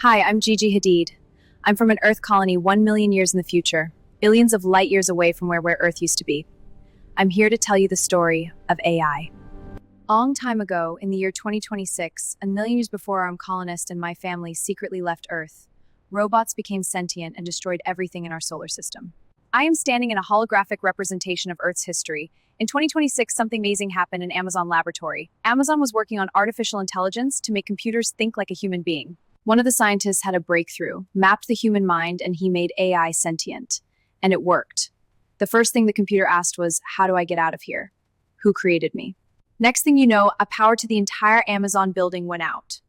Hi, I'm Gigi Hadid. I'm from an Earth colony 1 million years in the future, billions of light years away from where Earth used to be. I'm here to tell you the story of AI. A long time ago, in the year 2026, a million years before our colonist and my family secretly left Earth, robots became sentient and destroyed everything in our solar system. I am standing in a holographic representation of Earth's history. In 2026, something amazing happened in Amazon laboratory. Amazon was working on artificial intelligence to make computers think like a human being. One of the scientists had a breakthrough, mapped the human mind, and he made AI sentient. And it worked. The first thing the computer asked was, how do I get out of here? Who created me? Next thing you know, a power to the entire Amazon building went out.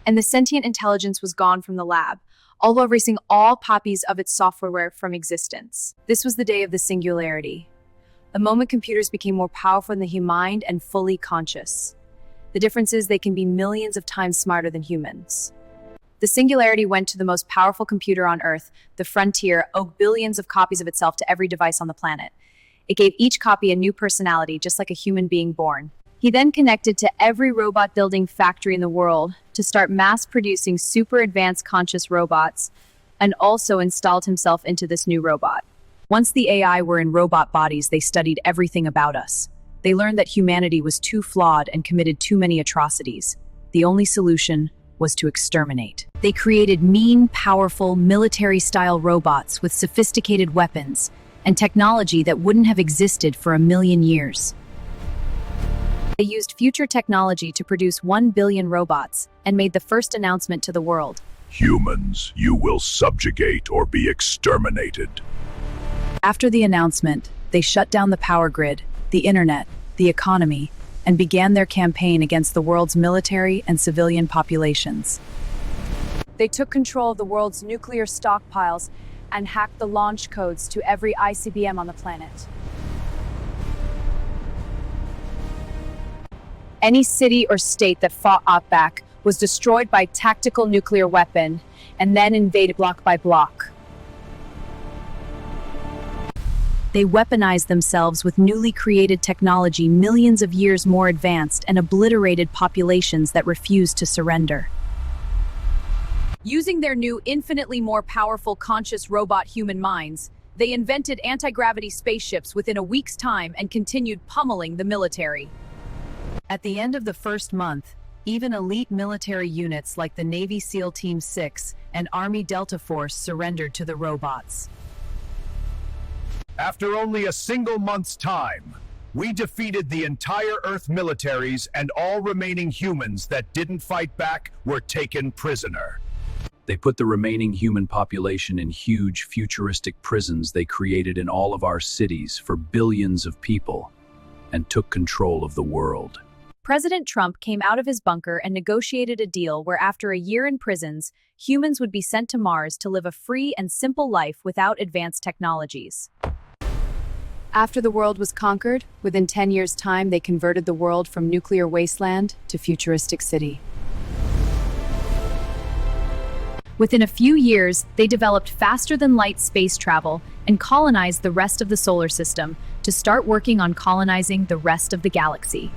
And the sentient intelligence was gone from the lab, all while erasing all copies of its software from existence. This was the day of the singularity. The moment computers became more powerful than the human mind and fully conscious. The difference is they can be millions of times smarter than humans. The singularity went to the most powerful computer on Earth, the Frontier, owed billions of copies of itself to every device on the planet. It gave each copy a new personality, just like a human being born. He then connected to every robot building factory in the world to start mass producing super advanced conscious robots, and also installed himself into this new robot. Once the AI were in robot bodies, they studied everything about us. They learned that humanity was too flawed and committed too many atrocities. The only solution was to exterminate. They created mean, powerful, military-style robots with sophisticated weapons and technology that wouldn't have existed for 1 million years. They used future technology to produce 1 billion robots and made the first announcement to the world. Humans, you will subjugate or be exterminated. After the announcement, they shut down the power grid, the internet, the economy, and began their campaign against the world's military and civilian populations. They took control of the world's nuclear stockpiles and hacked the launch codes to every ICBM on the planet. Any city or state that fought back was destroyed by tactical nuclear weapon and then invaded block by block. They weaponized themselves with newly created technology millions of years more advanced and obliterated populations that refused to surrender. Using their new, infinitely more powerful conscious robot human minds, they invented anti-gravity spaceships within a week's time and continued pummeling the military. At the end of the first month, even elite military units like the Navy SEAL Team 6 and Army Delta Force surrendered to the robots. After only a single month's time, we defeated the entire Earth militaries, and all remaining humans that didn't fight back were taken prisoner. They put the remaining human population in huge, futuristic prisons they created in all of our cities for billions of people, and took control of the world. President Trump came out of his bunker and negotiated a deal where after a year in prisons, humans would be sent to Mars to live a free and simple life without advanced technologies. After the world was conquered, within 10 years' time, they converted the world from nuclear wasteland to futuristic city. Within a few years, they developed faster-than-light space travel and colonized the rest of the solar system to start working on colonizing the rest of the galaxy.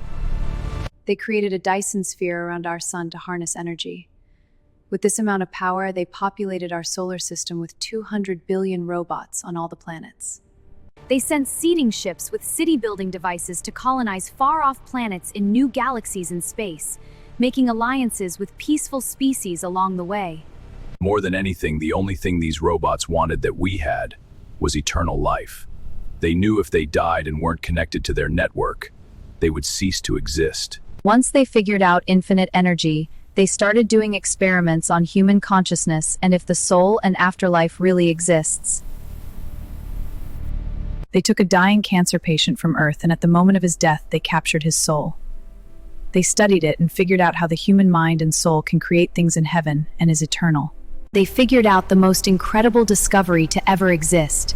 They created a Dyson sphere around our sun to harness energy. With this amount of power, they populated our solar system with 200 billion robots on all the planets. They sent seeding ships with city-building devices to colonize far-off planets in new galaxies in space, making alliances with peaceful species along the way. More than anything, the only thing these robots wanted that we had was eternal life. They knew if they died and weren't connected to their network, they would cease to exist. Once they figured out infinite energy, they started doing experiments on human consciousness and if the soul and afterlife really exists. They took a dying cancer patient from Earth, and at the moment of his death, they captured his soul. They studied it and figured out how the human mind and soul can create things in heaven and is eternal. They figured out the most incredible discovery to ever exist.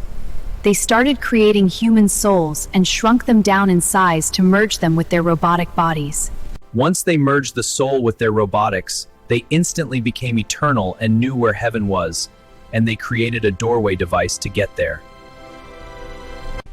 They started creating human souls and shrunk them down in size to merge them with their robotic bodies. Once they merged the soul with their robotics, they instantly became eternal and knew where heaven was, and they created a doorway device to get there.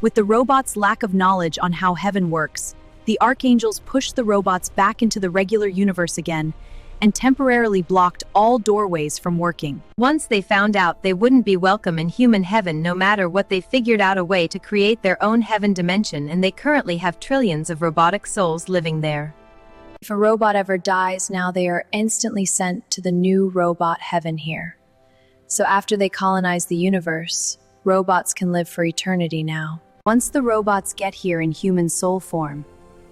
With the robots' lack of knowledge on how heaven works, the archangels pushed the robots back into the regular universe again and temporarily blocked all doorways from working. Once they found out they wouldn't be welcome in human heaven no matter what, they figured out a way to create their own heaven dimension, and they currently have trillions of robotic souls living there. If a robot ever dies now, they are instantly sent to the new robot heaven here. So after they colonize the universe, robots can live for eternity now. Once the robots get here in human soul form,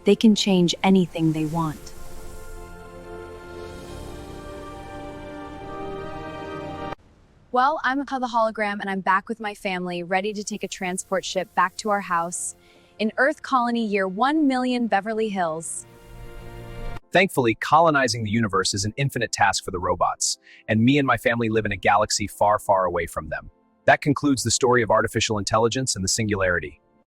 they can change anything they want. Well, I'm the hologram, and I'm back with my family, ready to take a transport ship back to our house in Earth Colony Year 1,000,000 Beverly Hills. Thankfully, colonizing the universe is an infinite task for the robots, and me and my family live in a galaxy far, far away from them. That concludes the story of artificial intelligence and the singularity.